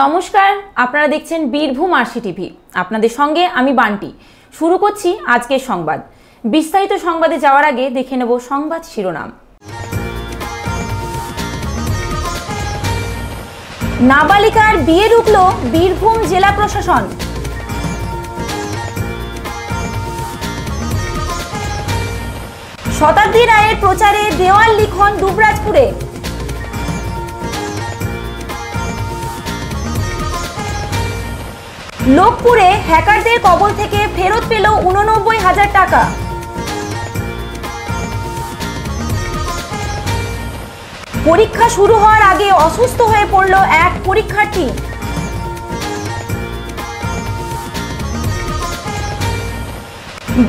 নমস্কার, আপনারা দেখছেন বীরভূম আরসি টিভি। আপনাদের সঙ্গে আমি বান্টি। শুরু করছি আজকের সংবাদ। বিস্তারিত সংবাদে যাওয়ার আগে দেখে নেব সংবাদ শিরোনাম। নাবালিকার বিয়ে রুখল বীরভূম জেলা প্রশাসন। শতাব্দী রায়ের প্রচারে দেওয়াল লিখন দুবরাজপুরে। লোকপুরে হ্যাকারদের কবল থেকে ফেরত পেল 89,000 টাকা। পরীক্ষা শুরু হওয়ার আগে অসুস্থ হয়ে পড়ল এক পরীক্ষার্থী।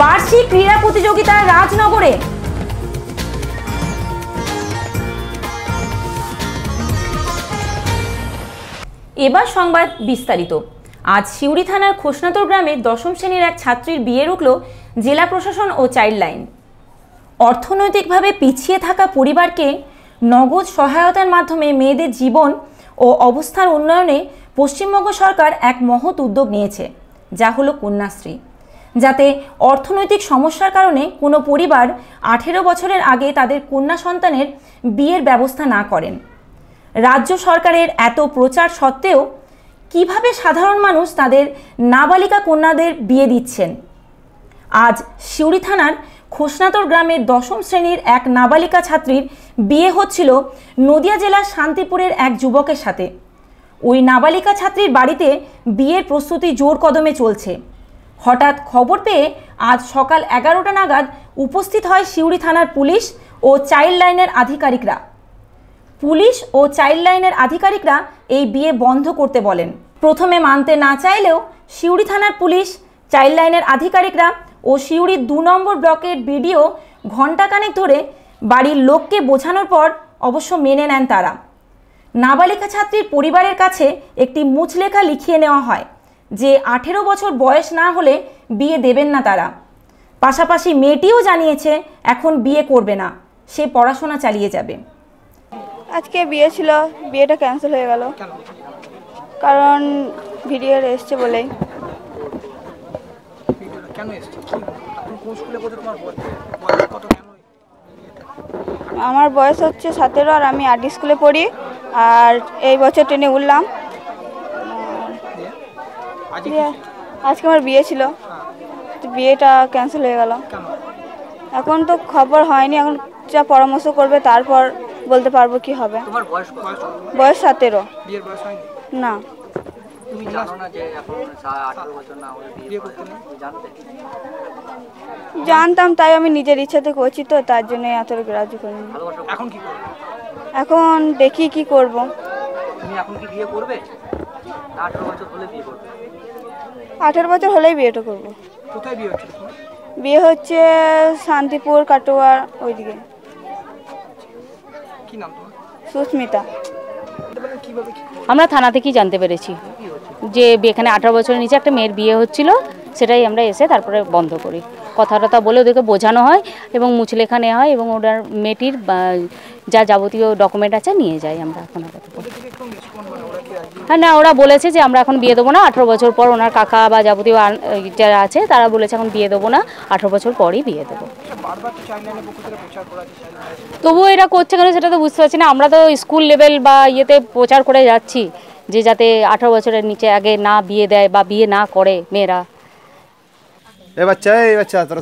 বার্ষিক ক্রীড়া প্রতিযোগিতা রাজনগরে। এবার সংবাদ বিস্তারিত। আজ সিউড়ি থানার খোসনাতর গ্রামে 10ম শ্রেণীর এক ছাত্রীর বিয়ে রুখল জেলা প্রশাসন ও চাইল্ড লাইন। অর্থনৈতিকভাবে পিছিয়ে থাকা পরিবারকে নগদ সহায়তার মাধ্যমে মেয়েদের জীবন ও অবস্থার উন্নয়নে পশ্চিমবঙ্গ সরকার এক মহৎ উদ্যোগ নিয়েছে, যা হলো কন্যাশ্রী, যাতে অর্থনৈতিক সমস্যার কারণে কোনো পরিবার 18 বছরের আগে তাদের কন্যা সন্তানের বিয়ের ব্যবস্থা না করেন। রাজ্য সরকারের এত প্রচার সত্ত্বেও কিভাবে সাধারণ মানুষ তাদের নাবালিকা কন্যাদের বিয়ে দিচ্ছেন? আজ সিউড়ি থানার খোসনাতর গ্রামের 10ম শ্রেণীর এক নাবালিকা ছাত্রীর বিয়ে হচ্ছিল নদিয়া জেলার শান্তিপুরের এক যুবকের সাথে। ওই নাবালিকা ছাত্রীর বাড়িতে বিয়ের প্রস্তুতি জোর কদমে চলছে। হঠাৎ খবর পেয়ে আজ সকাল 11টা নাগাদ উপস্থিত হয় সিউড়ি থানার পুলিশ ও চাইল্ড লাইনের আধিকারিকরা। পুলিশ ও চাইল্ড লাইনের আধিকারিকরা এই বিয়ে বন্ধ করতে বলেন। প্রথমে মানতে না চাইলেও সিউড়ি থানার পুলিশ, চাইল্ড লাইনের আধিকারিকরা ও সিউড়ির 2 নম্বর ব্লকের বিডিও ঘণ্টাখানেক ধরে বাড়ির লোককে বোঝানোর পর অবশ্য মেনে নেন তারা। নাবালিকা ছাত্রীর পরিবারের কাছে একটি মুচলেখা লিখিয়ে নেওয়া হয় যে 18 বছর বয়স না হলে বিয়ে দেবেন না তারা। পাশাপাশি মেয়েটিও জানিয়েছে এখন বিয়ে করবে না, সে পড়াশোনা চালিয়ে যাবে। আজকে বিয়ে ছিল, বিয়েটা ক্যান্সেল হয়ে গেল কারণ ভিডিও এসছে বলেই। আমার বয়স হচ্ছে 17 আর আমি আরডি স্কুলে পড়ি, আর এই বছর ট্রেনে উঠলাম। আজকে আমার বিয়ে ছিল, তো বিয়েটা ক্যান্সেল হয়ে গেল। এখন তো খবর হয়নি, এখন যা পরামর্শ করবে তারপর বলতে পারবো কি হবে। তোমার বয়স 17। বিয়ের বয়স হয়নি? না। তুমি জানো না যে এখন 18 বছর না হলে বিয়ে করতে নেই? জানতে? জানতাম, তাই আমি নিজের ইচ্ছাতে করছি, তো তার জন্য এত গ্রাহ্য করিনি। এখন কি করবে? এখন দেখি কি করব। তুমি এখন কি বিয়ে করবে? 18 বছর হলে বিয়ে করবে? 18 বছর হলেই বিয়েটা করব। কোথায় বিয়ে হচ্ছে তোমার? বিয়ে হচ্ছে শান্তিপুর, কাটোয়ার ওইদিকে। কি নাম তোমার? সুস্মিতা। আমরা থানা থেকেই জানতে পেরেছি যে এখানে 18 বছরের নিচে একটা মেয়ের বিয়ে হচ্ছিল, সেটাই আমরা এসে তারপরে বন্ধ করি। কথাটা বলে ওদেরকে বোঝানো হয় এবং মুচলেখা নেওয়া হয় এবং ওটার মেয়েটির যা যাবতীয় ডকুমেন্ট আছে নিয়ে যাই আমরা। এখন হ্যাঁ, না, ওরা বলেছে যে আমরা এখন বিয়ে দেবো না, 18 বছর পর। ওনার কাকা বা যাবতীয় যারা আছে তারা বলেছে এখন বিয়ে দেবো না, 18 বছর পরই বিয়ে দেবো। তবুও এরা করছে কেন সেটা তো বুঝতে পারছি না। আমরা তো স্কুল লেভেল বা ইয়েতে প্রচার করে যাচ্ছি যে যাতে 18 বছরের নিচে আগে না বিয়ে দেয় বা বিয়ে না করে মেয়েরা। এ বাচ্চা তোরা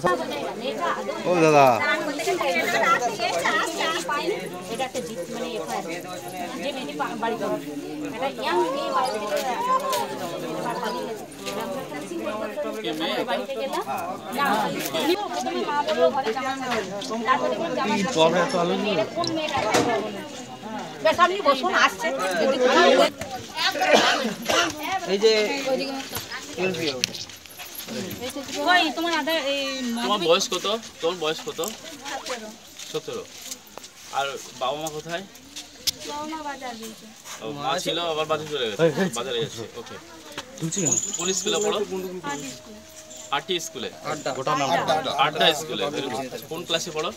ও দাদা এই যে তোমার বয়স কত? তোমার বয়স কত? 17। আর বাবা মা কোথায়? মা ছিল, আবার বাজারে চলে গেছে, বাজারে যাচ্ছে। ওকে, কোন স্কুলে পড়ো? আরটি স্কুলে। আড্ডা স্কুলে। কোন ক্লাসে পড়ো?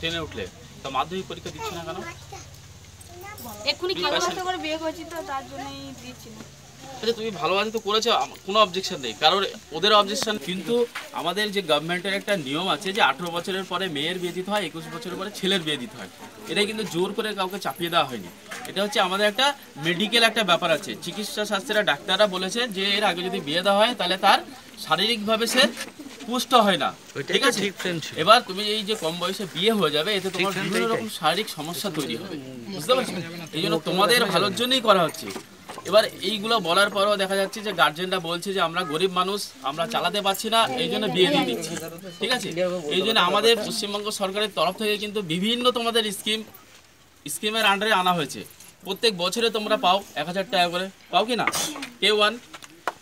10-এ উঠলে। তা মাধ্যমিক পরীক্ষা দিচ্ছ না কেন? বিয়ে করেছি তো তার জন্যই দিয়েছিল। আচ্ছা, তুমি ভালোবাসা তো করেছো, কোনো অবজেকশন নেই, কারণ ওদের অবজেকশন। কিন্তু আমাদের যে গভর্নমেন্টের একটা নিয়ম আছে যে 18 বছরের পরে মেয়ের বিয়ে দিতে হয়, 21 বছরের পরে ছেলের বিয়ে দিতে হয়। এটাই কিন্তু জোর করে কাউকে চাপিয়ে দেওয়া হয়নি। এটা হচ্ছে আমাদের একটা মেডিকেল একটা ব্যাপার আছে। চিকিৎসা শাস্ত্রের ডাক্তাররা বলেছে যে এর আগে যদি বিয়ে দেওয়া হয় তাহলে তার শারীরিকভাবে সে পুষ্ট হয় না, ঠিক আছে? এবার তুমি এই যে কম বয়সে বিয়ে হয়ে যাবে, এতে তোমার বিভিন্ন রকম শারীরিক সমস্যা তৈরি হবে, বুঝতে পারছো? এই জন্য তোমাদের ভালোর জন্যই করা হচ্ছে। এবার এইগুলো বলার পরও দেখা যাচ্ছে যে গার্জেনরা বলছে যে আমরা গরিব মানুষ, আমরা চালাতে পারছি না, এই জন্য বিয়ে দিয়ে দিচ্ছি, ঠিক আছে? এই জন্য আমাদের পশ্চিমবঙ্গ সরকারের তরফ থেকে কিন্তু বিভিন্ন তোমাদের স্কিমের আন্ডারে আনা হয়েছে। প্রত্যেক বছরে তোমরা পাও 1000 টাকা করে, পাও কি না? K1,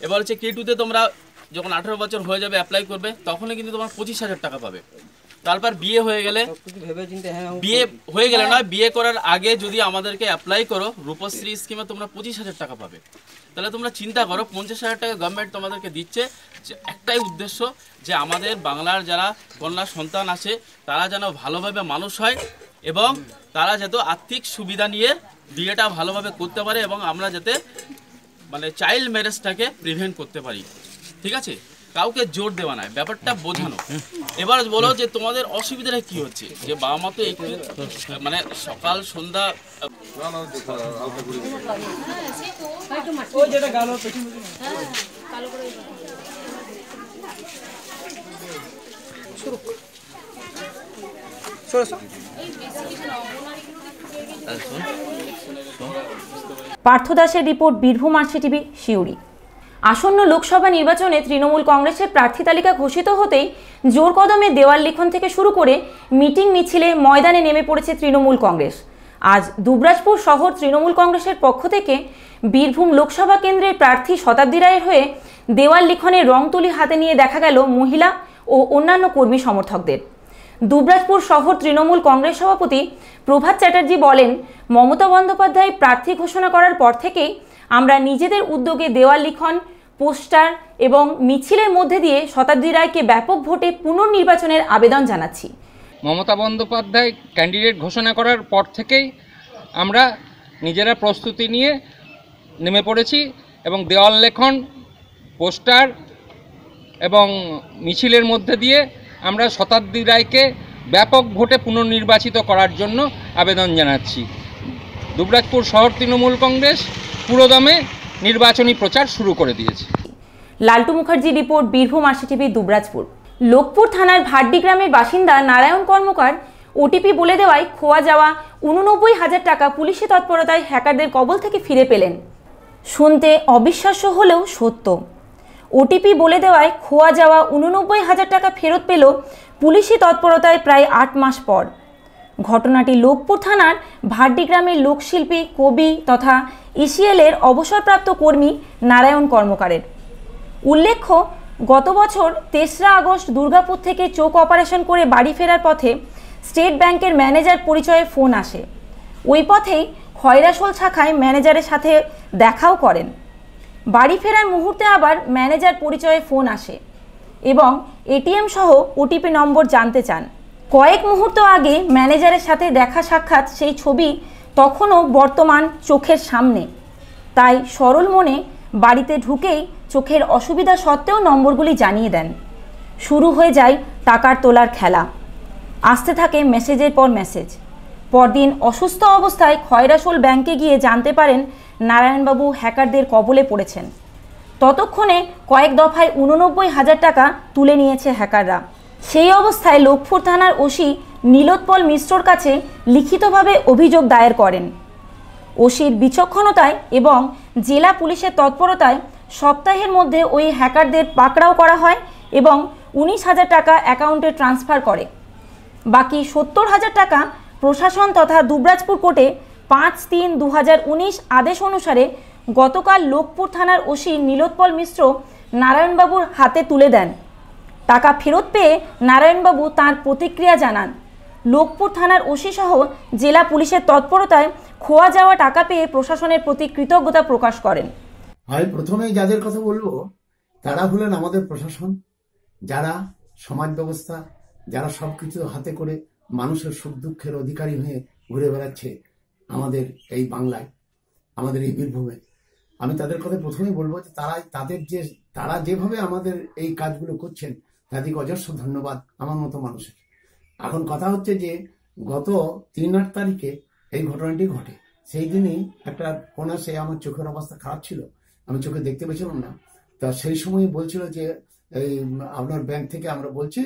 এবার হচ্ছে K2তে তোমরা যখন 18 বছর হয়ে যাবে অ্যাপ্লাই করবে, তখনই কিন্তু তোমার 25,000 টাকা পাবে। তারপর বিয়ে হয়ে গেলে নয়, বিয়ে করার আগে যদি আমাদেরকে অ্যাপ্লাই করো রূপশ্রী স্কিমে তোমরা 25,000 টাকা পাবে। তাহলে তোমরা চিন্তা করো, 50,000 টাকা গভর্নমেন্ট তোমাদেরকে দিচ্ছে, যে একটাই উদ্দেশ্য যে আমাদের বাংলার যারা কন্যা সন্তান আছে তারা যেন ভালোভাবে মানুষ হয় এবং তারা যাতে আর্থিক সুবিধা নিয়ে বিয়েটা ভালোভাবে করতে পারে এবং আমরা যাতে মানে চাইল্ড ম্যারেজটাকে প্রিভেন্ট করতে পারি, ঠিক আছে? কাউকে জোর দেওয়া নাই, ব্যাপারটা বোঝানো। এবার বলো যে তোমাদের অসুবিধাটা কি হচ্ছে, যে বাবা মা তো একটু মানে সকাল সন্ধ্যা পার্থ দাসের রিপোর্ট, বীরভূম আরসিটিভি, সিউড়ি। আসন্ন লোকসভা নির্বাচনে তৃণমূল কংগ্রেসের প্রার্থী তালিকা ঘোষিত হতেই জোর কদমে দেওয়াল লিখন থেকে শুরু করে মিটিং মিছিলে ময়দানে নেমে পড়েছে তৃণমূল কংগ্রেস। আজ দুবরাজপুর শহর তৃণমূল কংগ্রেসের পক্ষ থেকে বীরভূম লোকসভা কেন্দ্রের প্রার্থী শতাব্দী রায়ের হয়ে দেওয়াল লিখনের রং তুলি হাতে নিয়ে দেখা গেল মহিলা ও অন্যান্য কর্মী সমর্থকদের। দুবরাজপুর শহর তৃণমূল কংগ্রেস সভাপতি প্রভাত চ্যাটার্জি বলেন, মমতা বন্দ্যোপাধ্যায় প্রার্থী ঘোষণা করার পর থেকেই আমরা নিজেদের উদ্যোগে দেওয়াল লিখন, পোস্টার এবং মিছিলের মধ্যে দিয়ে শতাব্দী রায়কে ব্যাপক ভোটে পুনর্নির্বাচনের আবেদন জানাচ্ছি। মমতা বন্দ্যোপাধ্যায় ক্যান্ডিডেট ঘোষণা করার পর থেকেই আমরা নিজেরা প্রস্তুতি নিয়ে নেমে পড়েছি এবং দেওয়াল লেখন, পোস্টার এবং মিছিলের মধ্যে দিয়ে আমরা শতাব্দী রায়কে ব্যাপক ভোটে পুনর্নির্বাচিত করার জন্য আবেদন জানাচ্ছি। দুবরাজপুর শহর তৃণমূল কংগ্রেস পুরোদমে নির্বাচনী প্রচার শুরু করে দিয়েছে। লালটু মুখার্জি রিপোর্ট, বীরভূম আরসিটিভি, দুবরাজপুর। লোকপুর থানার ভাড্ডি গ্রামের বাসিন্দা নারায়ণ কর্মকার ওটিপি বলে দেওয়ায় খোয়া যাওয়া 89,000 টাকা পুলিশি তৎপরতায় হ্যাকারদের কবল থেকে ফিরে পেলেন। শুনতে অবিশ্বাস্য হলেও সত্য। ওটিপি বলে দেওয়ায় খোয়া যাওয়া 89,000 টাকা ফেরত পেল পুলিশি তৎপরতায় প্রায় 8 মাস পর। ঘটনাটি লোকপুর থানার ভাড্ডি গ্রামের লোকশিল্পী, কবি তথা ইসিএলের অবসরপ্রাপ্ত কর্মী নারায়ণ কর্মকারের। উল্লেখ্য, গত বছর 3রা আগস্ট দুর্গাপুর থেকে চোখ অপারেশন করে বাড়ি ফেরার পথে স্টেট ব্যাংকের ম্যানেজার পরিচয়ে ফোন আসে। ওই পথেই খয়রাশোল শাখায় ম্যানেজারের সাথে দেখাও করেন। বাড়ি ফেরার মুহূর্তে আবার ম্যানেজার পরিচয়ে ফোন আসে এবং এটিএম সহ ওটিপি নম্বর জানতে চান। কয়েক মুহূর্ত আগে ম্যানেজারের সাথে দেখা সাক্ষাৎ, সেই ছবি তখনও বর্তমান চোখের সামনে। তাই সরল মনে বাড়িতে ঢুকেই চোখের অসুবিধা সত্ত্বেও নম্বরগুলি জানিয়ে দেন। শুরু হয়ে যায় টাকার তোলার খেলা। আসতে থাকে মেসেজের পর মেসেজ। পরদিন অসুস্থ অবস্থায় খয়রাশোল ব্যাংকে গিয়ে জানতে পারেন নারায়ণবাবু হ্যাকারদের কবলে পড়েছেন। ততক্ষণে কয়েক দফায় 89,000 টাকা তুলে নিয়েছে হ্যাকাররা। সেই অবস্থায় লোকপুর থানার ওসি নীলোৎপল মিশ্রর কাছে লিখিতভাবে অভিযোগ দায়ের করেন। ওসির বিচক্ষণতায় এবং জেলা পুলিশের তৎপরতায় সপ্তাহের মধ্যে ওই হ্যাকারদের পাকড়াও করা হয় এবং 19,000 টাকা অ্যাকাউন্টে ট্রান্সফার করে। বাকি 70,000 টাকা প্রশাসন তথা দুবরাজপুর কোর্টে 5/3/2019 আদেশ অনুসারে গতকাল লোকপুর থানার ওসি নীলোৎপল মিশ্র নারায়ণবাবুর হাতে তুলে দেন। টাকা ফেরত পেয়ে নারায়ণবাবু তাঁর প্রতিক্রিয়া জানান। লোকপুর থানার ওসি সহ জেলা পুলিশের তৎপরতায় খোয়া যাওয়া টাকা পেয়ে প্রশাসনের প্রতি কৃতজ্ঞতা প্রকাশ করেন। আমি প্রথমেই যাদের কথা বলবো তারা হলেন আমাদের প্রশাসন, যারা সমাজ ব্যবস্থা, যারা সবকিছু হাতে করে মানুষের সুখ দুঃখের অধিকারী হয়ে ঘুরে বেড়াচ্ছে। আমাদের এই বাংলায়, আমাদের এই বীরভূমে। আমি তাদের কথা প্রথমেই বলবো যে তারা যেভাবে আমাদের এই কাজগুলো করছেন তাদেরকে অজস্র ধন্যবাদ আমার মতো মানুষের। এখন কথা হচ্ছে যে গত 3-8 তারিখে এই ঘটনাটি ঘটে। সেই দিনই একটা ফোন আসে, আমার চোখের অবস্থা খারাপ ছিল, আমি চোখে দেখতে পেয়েছিলাম না। তা সেই সময় বলছিল যে এই আপনার ব্যাংক থেকে আমরা বলছি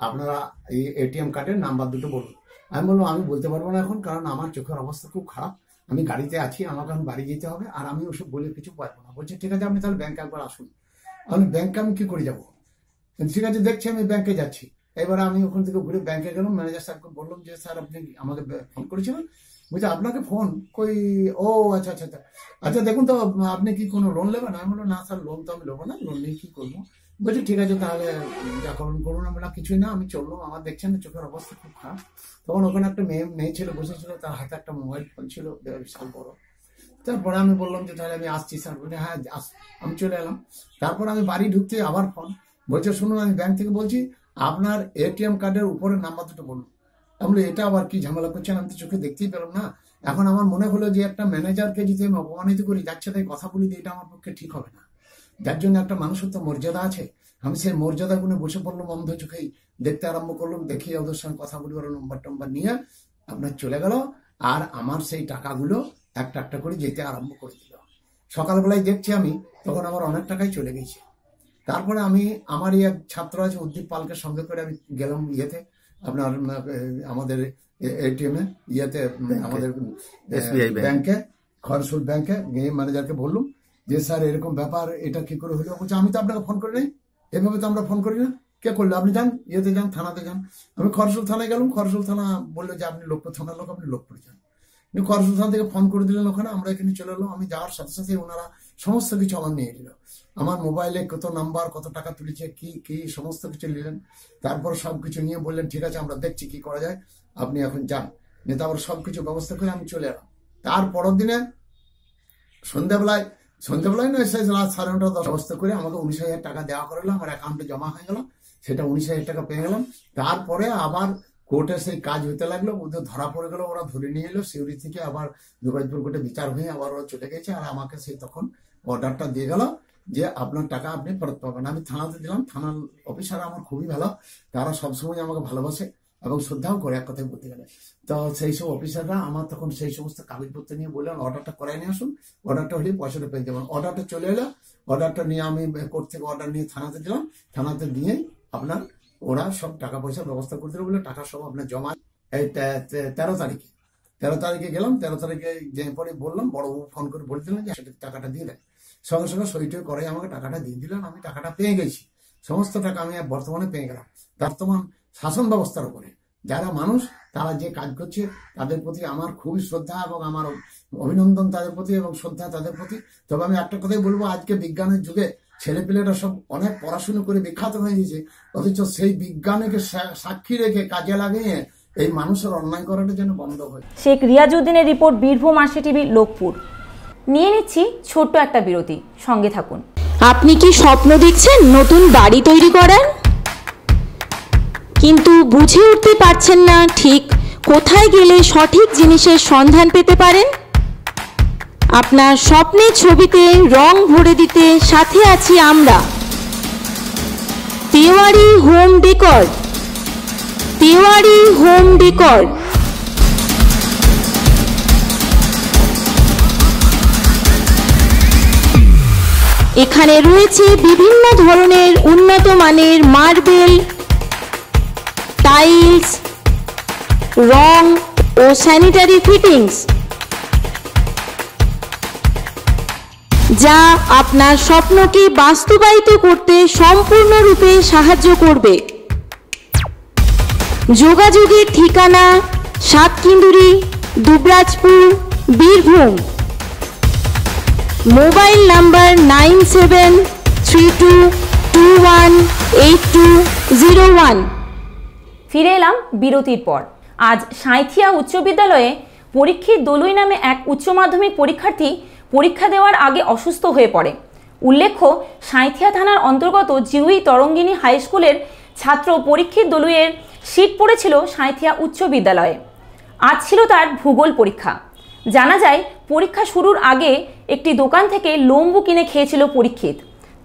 আপনারা এই এটিএম কার্ডের নাম্বার দুটো বলুন। আমি বললাম আমি বলতে পারবো না এখন, কারণ আমার চোখের অবস্থা খুব খারাপ, আমি গাড়িতে আছি, আমাকে এখন বাড়ি যেতে হবে, আর আমি ওসব বলে কিছু পারবো না। বলছে ঠিক আছে আপনি তাহলে ব্যাংকে একবার আসুন। আমি ব্যাংকে আমি কি করে যাবো? ঠিক আছে দেখছি আমি ব্যাংকে যাচ্ছি। এবারে আমি ওখান থেকে ঘুরে ব্যাংকে গেলাম, ম্যানেজার স্যারকে বললাম যে স্যার আপনি আমাকে ফোন করেছিলেন। বলছে আপনাকে ফোন কই? ও আচ্ছা আচ্ছা আচ্ছা আচ্ছা দেখুন তো আপনি কি কোনো লোন নেবেন? আমি বললাম না স্যার লোন তো আমি নেবো না, লোন নিয়ে কি করবো? বলছি ঠিক আছে তাহলে যা করুন করুন। আমরা কিছুই না, আমি চললাম। আমার দেখছেন না চোখের অবস্থা খুব খারাপ। তখন ওখানে একটা মেয়ে ছিল বসেছিল, তার হাতে একটা মোবাইল ফোন ছিল বিশাল বড়। তারপরে আমি বললাম যে তাহলে আমি আসছি স্যার। বলে হ্যাঁ আমি চলে এলাম। তারপর আমি বাড়ি ঢুকতে আবার ফোন বলছে শুনুন আমি ব্যাংক থেকে বলছি, আপনার এটিএম কার্ডের উপরে নাম্বার দুটো বলুন। আমি বলি এটা আবার কি ঝামেলা করছেন? আমি তো চোখে দেখতেই পেলাম না। এখন আমার মনে হলো যে একটা ম্যানেজারকে যদি আমি অপমানিত করি, যাচ্ছে তাই কথা বলি, এটা আমার পক্ষে ঠিক হবে না। যার জন্য একটা মানুষের তো মর্যাদা আছে, আমি সেই মর্যাদা গুনে বসে পড়লাম, অন্ধ চোখেই দেখতে আরম্ভ করলাম। দেখি ওদের সঙ্গে কথা বলি, ওরা নম্বর নিয়ে আপনার চলে গেল। আর আমার সেই টাকাগুলো একটা একটা করে যেতে আরম্ভ করে দিল। সকালবেলায় দেখছি আমি, তখন আমার অনেক টাকাই চলে গেছে। তারপরে আমি আমারই এক ছাত্র আছে উদ্দীপ পালকে সঙ্গে করে আমি গেলাম ইয়েতে, আপনার আমাদের এটিএম এ ইয়েতে আমাদের ব্যাংকে, খরসুল ব্যাংকে গিয়ে ম্যানেজারকে বললাম যে স্যার এরকম ব্যাপার, এটা কি করে হলো? বলছে আমি তো আপনাকে ফোন করি নাই, এভাবে তো আমরা ফোন করি না। কে করলো? আপনি যান ইয়েতে যান, থানাতে যান। আমি খরসুল থানায় গেলাম। খরসুল থানা বললো যে আপনি লোকপুর থানার লোক, আপনি লোকপুরে যান। খরসুল থানা থেকে ফোন করে দিলেন ওখানে, আমরা এখানে চলে এলাম। আমি যাওয়ার সাথে সাথে ওনারা সমস্ত কিছু আমার নিয়ে নিল। আমার মোবাইলে কত নাম্বার, কত টাকা তুলেছে, কি কি সমস্ত কিছু নিলেন। তারপর সবকিছু নিয়ে বললেন ঠিক আছে আমরা দেখছি কি করা যায়, আপনি এখন যান। তারপর সবকিছু ব্যবস্থা করে আমি চলে এলাম। তার পরের দিনে সন্ধ্যাবেলায় নয় সেই রাত 9:30 ব্যবস্থা করে আমাকে 19,000 টাকা দেওয়া করলো, আমার অ্যাকাউন্টে জমা হয়ে গেল। সেটা 19,000 টাকা পেয়ে গেলাম। তারপরে আবার কোর্টে সেই কাজ হতে লাগলো, ওদের ধরা পড়ে গেল, ওরা ধরে নিয়ে এলো সিউড়ি থেকে, আবার যোগাযোগ কোর্টে বিচার হয়ে আবার ওরা চলে গেছে। আর আমাকে সেই তখন অর্ডারটা দিয়ে গেল যে আপনার টাকা আপনি ফেরত পাবেন। আমি থানাতে দিলাম। থানার অফিসার আমার খুবই ভালো, তারা সবসময় আমাকে ভালোবাসে এবং শ্রদ্ধাও করে এক কথায় বলতে গেলে। তো সেই সব অফিসাররা আমার তখন সেই সমস্ত কাগজপত্র নিয়ে বললেন অর্ডারটা করাই নিয়ে আসুন, অর্ডারটা হলে পয়সাটা পেয়ে যাবেন। অর্ডারটা চলে এলো, অর্ডারটা নিয়ে আমি কোর্ট থেকে অর্ডার নিয়ে থানাতে দিলাম। থানাতে দিয়ে আপনার ওরা সব টাকা পয়সার ব্যবস্থা করে দিল, বলে টাকা সব আপনার জমা। এই 13 তারিখে গেলাম। 13 তারিখে যে পরে বললাম, বড়বাবু ফোন করে বলে দিলেন যে টাকাটা দিয়ে দেন। সঙ্গে সঙ্গে সইটই করে আমাকে টাকাটা দিয়ে দিলেন। আমি টাকাটা পেয়ে গেছি, সমস্ত টাকা আমি বর্তমানে পেয়ে গেলাম। বর্তমান শাসন ব্যবস্থার উপরে যারা মানুষ, তারা যে কাজ করছে তাদের প্রতি আমার খুবই শ্রদ্ধা এবং আমার অভিনন্দন তাদের প্রতি এবং শ্রদ্ধা তাদের প্রতি। তবে আমি একটা কথাই বলবো, আজকে বিজ্ঞানের যুগে ছেলেপিলেরা সব অনেক পড়াশুনো করে বিখ্যাত হয়ে গেছে, অথচ সেই বিজ্ঞানকে সাক্ষী রেখে কাজে লাগিয়ে এই মানুষের অন্যায় করাটা যেন বন্ধ হয়। শেখ রিয়াজউদ্দিনের report, Birbhum RC TV, Lokpur. নিয়ে নিচ্ছি ছোট্ট একটা বিরতি, সঙ্গে থাকুন। আপনি কি স্বপ্ন দেখছেন নতুন বাড়ি তৈরি করার, কিন্তু বুঝে উঠতে পারছেন না ঠিক কোথায় গেলে সঠিক জিনিসের সন্ধান পেতে পারেন? আপনার স্বপ্নের ছবিতে রং ভরে দিতে সাথে আছি আমরা, Tewari home decor. Tewari home decor এখানে রয়েছে বিভিন্ন ধরনের উন্নত মানের মার্বেল, টাইলস, রং ও স্যানিটারি ফিটিংস, যা আপনার স্বপ্নকে বাস্তবায়িত করতে সম্পূর্ণরূপে সাহায্য করবে। যোগাযোগের ঠিকানা সাতকিন্দুরি, দুবরাজপুর, বীরভূম। Mobile number 9732218201। ফিরে এলাম বিরতির পর। আজ সাঁইথিয়া উচ্চ বিদ্যালয়ে পরীক্ষিত দলুই নামে এক উচ্চ মাধ্যমিক পরীক্ষার্থী পরীক্ষা দেওয়ার আগে অসুস্থ হয়ে পড়ে। উল্লেখ্য, সাঁইথিয়া থানার অন্তর্গত জিউই তরঙ্গিনী হাই স্কুলের ছাত্র পরীক্ষিত দলুইয়ের সিট পড়েছিল সাঁইথিয়া উচ্চ বিদ্যালয়ে। আজ ছিল তার ভূগোল পরীক্ষা। জানা যায় পরীক্ষা শুরুর আগে একটি দোকান থেকে লম্বু কিনে খেয়েছিল পরীক্ষিত।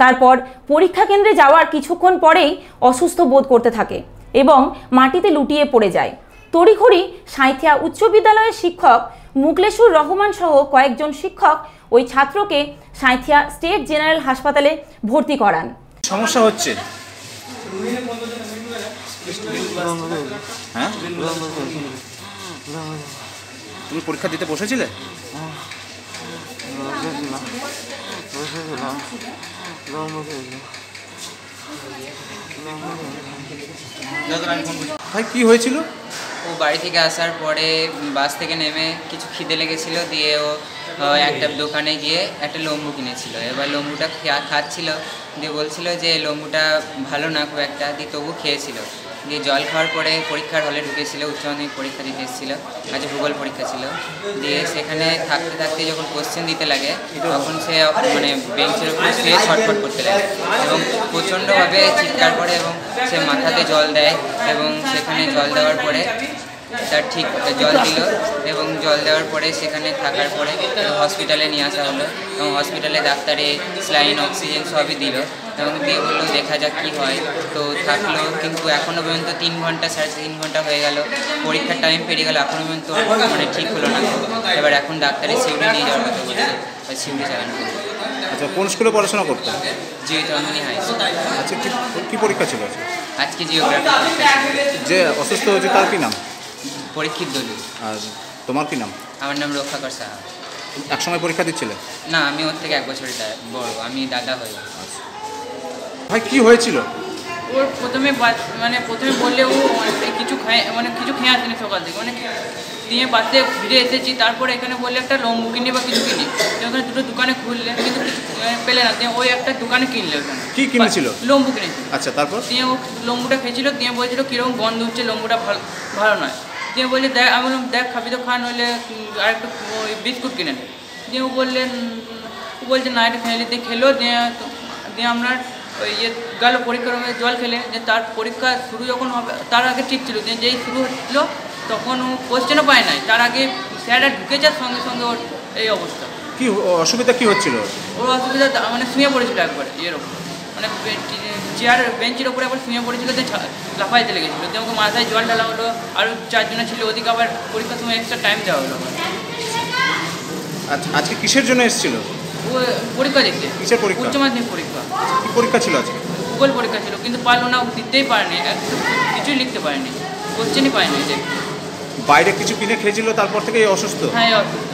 তারপর পরীক্ষা কেন্দ্রে যাওয়ার কিছুক্ষণ পরেই অসুস্থ বোধ করতে থাকে এবং মাটিতে লুটিয়ে পড়ে যায়। তড়িঘড়ি সাঁইথিয়া উচ্চ বিদ্যালয়ের শিক্ষক মুকলেশুর রহমান সহ কয়েকজন শিক্ষক ওই ছাত্রকে সাঁইথিয়া স্টেট জেনারেল হাসপাতালে ভর্তি করান। সমস্যা হচ্ছে হ্যাঁ, তুমি পরীক্ষা দিতে বসেছিলে? ভাই কি হয়েছিল? ও বাড়ি থেকে আসার পরে বাস থেকে নেমে কিছু খিদে লেগেছিল, দিয়ে ও একটা দোকানে গিয়ে একটা লম্বু কিনেছিল। এবার লম্বুটা খাচ্ছিল, দিয়ে বলছিল যে লম্বুটা ভালো না খুব একটা, দিয়ে তবু খেয়েছিল। দিয়ে জল খাওয়ার পরে পরীক্ষার হলে ঢুকেছিল, উচ্চ মাধ্যমিক পরীক্ষা দিতে এসেছিল, আজকে ভূগোল পরীক্ষা ছিল। দিয়ে সেখানে থাকতে থাকতে যখন কোশ্চেন দিতে লাগে তখন সে মানে বেঞ্চের উপরে শুয়ে ছটফট করতে লাগে এবং প্রচণ্ডভাবে চিৎকার করে এবং সে মাথাতে জল দেয় এবং সেখানে জল দেওয়ার পরে তার ঠিক জল দিল এবং জল দেওয়ার পরে সেখানে থাকার পরে হসপিটালে নিয়ে আসা হলো এবং হসপিটালে ডাক্তারে স্লাইন অক্সিজেন সবই দিল এবং দিয়ে বললো দেখা যাক কী হয়। তো থাকলো, কিন্তু এখনও পর্যন্ত 3 ঘন্টা 3.5 ঘন্টা হয়ে গেল, পরীক্ষার টাইম পেরিয়ে গেল, এখনও পর্যন্ত মানে ঠিক হলো না। এবার এখন ডাক্তারে সিউড়ি নিয়ে যাওয়ার কথা বলছে, সিউড়ি চালানো। আচ্ছা, কোন স্কুলে পড়াশোনা করতে? জিওতরঙ্গিনী হাই স্কুল। আচ্ছা, কি পরীক্ষা ছিল আজকে? জিওগ্রাফি পরীক্ষা। যে অসুস্থ হয়েছে তার কি নাম? পরীক্ষিত দলু। আর তোমার কি নাম? আমার নাম রক্ষাকর সাহা। একসময় পরীক্ষা দিচ্ছিলে? না, আমি ওর থেকে 1 বছরের বড়, আমি দাদা হই। ভাই কি হয়েছিল? ওর প্রথমে বললে ও কিছু খেয়ে আসেনি সকাল থেকে, দিয়ে বাসে ফিরে এসেছি, তারপরে এখানে বললে একটা লম্বু কিনি বা কিছু কিনি, ওখানে দুটো দোকানে খুললে কিন্তু পেলে না, দিয়ে ওই একটা দোকানে কিনলে। ওখানে কি কিনেছিল? লম্বু কিনেছিল। আচ্ছা, তারপর? দিয়ে ও লম্বুটা খেয়েছিল, দিয়ে বলছিল কীরকম গন্ধ হচ্ছে, লম্বুটা ভালো নয়। দিয়ে বললে দেখ, আমি বললাম দেখ খাবি তো খান, হইলে আর একটু বিস্কুট কিনে নেয়। দিয়ে ও বলছে না এটা খেলে, দিয়ে খেলো। দিয়ে আমরা ওই গেল পরীক্ষার জল খেলে, যে তার পরীক্ষা শুরু যখন হবে তার আগে ঠিক ছিল, যেই শুরু হচ্ছিলো তখন ও কোশ্চেনও পায় নাই, তার আগে স্যাররা ঢুকে যাওয়ার সঙ্গে সঙ্গে ওর এই অবস্থা। কি অসুবিধা কি হচ্ছিল? ওর অসুবিধা শুয়ে পড়েছিল একবার, এরকম চেয়ার বেঞ্চের ওপরে একবার শুয়ে পড়েছিল, যে লাফাইতে লেগেছিল। দিয়ে ওকে মাথায় জল ঢালা হলো, আরও 4 জনা ছিল, ওদিকে আবার পরীক্ষার সময় এক্সট্রা টাইম দেওয়া হলো। আচ্ছা, আজকে কিসের জন্য এসেছিল? ও পরীক্ষা দিতে। কিসের পরীক্ষা? উচ্চ মাধ্যমিক পরীক্ষা। কি পরীক্ষা ছিল আজকে? ভূগোল পরীক্ষা ছিল, কিন্তু পারলো না, দিতেই পারেনি, কিছুই লিখতে পারেনি, কোশ্চেনই পায়নি। বাইরে কিছু কিনে খেয়েছিল, তারপর থেকে অসুস্থ? হ্যাঁ, অসুস্থ।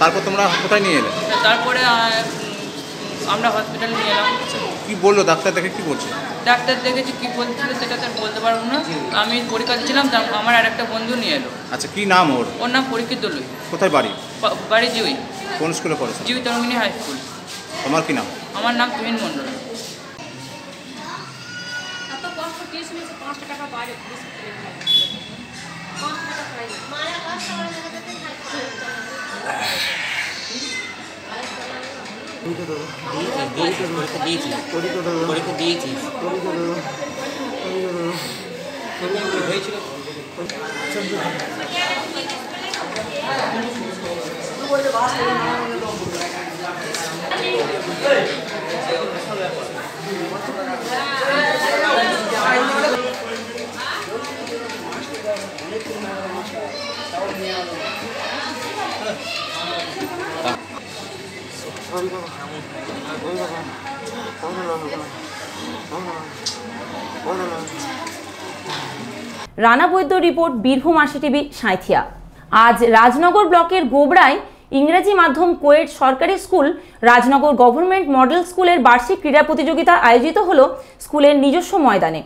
তারপর তোমরা কোথায় নিয়ে এলে? তারপরে আমরা হসপিটালে নিয়ে এলাম। কি বললো ডাক্তার? দেখে কি বলছে? ডাক্তার দেখেছি, কি বলছিল সেটা তো বলতে পারবো না। আমি পরীক্ষা দিচ্ছিলাম, আমার আর একটা বন্ধু নিয়ে এলো। আচ্ছা, কি নাম ওর? ওর নাম পরীক্ষিত দলুই। কোথায় বাড়ি? বাড়ি জিউই। কোন স্কুলে পড়েছে? জিওতরঙ্গিনী হাই স্কুল। তোমার কি নাম? আমার নাম তুহিন মণ্ডল। রানা বৈদ্য রিপোর্ট, বীরভূম আশি টিভি, সাঁইথিয়া। আজ রাজনগর ব্লকের গোবরায় ইংরেজি মাধ্যম কোয়েট সরকারি স্কুল রাজনগর গভর্নমেন্ট মডেল স্কুলের বার্ষিক ক্রীড়া প্রতিযোগিতা আয়োজিত হলো স্কুলের নিজস্ব ময়দানে।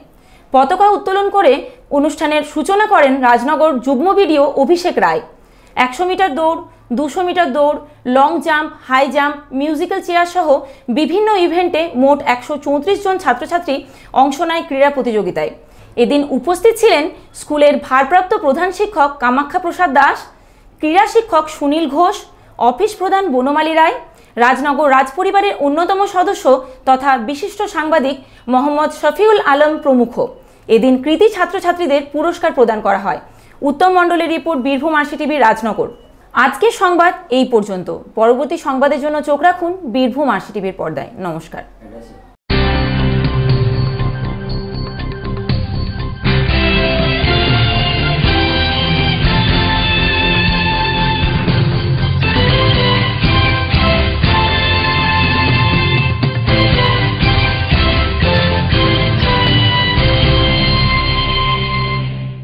পতাকা উত্তোলন করে অনুষ্ঠানের সূচনা করেন রাজনগর যুগ্ম বিডিও অভিষেক রায়। 100 মিটার দৌড়, 200 মিটার দৌড়, long jump, high jump, musical chair সহ বিভিন্ন ইভেন্টে মোট 134 জন ছাত্রছাত্রী অংশ নেয় ক্রীড়া প্রতিযোগিতায়। এদিন উপস্থিত ছিলেন স্কুলের ভারপ্রাপ্ত প্রধান শিক্ষক কামাখ্যা প্রসাদ দাস, ক্রীড়া শিক্ষক সুনীল ঘোষ, অফিস প্রধান বনমালী রায়, রাজনগর রাজপরিবারের অন্যতম সদস্য তথা বিশিষ্ট সাংবাদিক মোহাম্মদ শফিউল আলম প্রমুখ। এদিন কৃতী ছাত্রছাত্রীদের পুরস্কার প্রদান করা হয়। উত্তম মণ্ডলের রিপোর্ট, বীরভূম RCTV রাজনগর। আজকের সংবাদ এই পর্যন্ত। পরবর্তী সংবাদের জন্য চোখ রাখুন বীরভূম RCTVর পর্দায়। নমস্কার।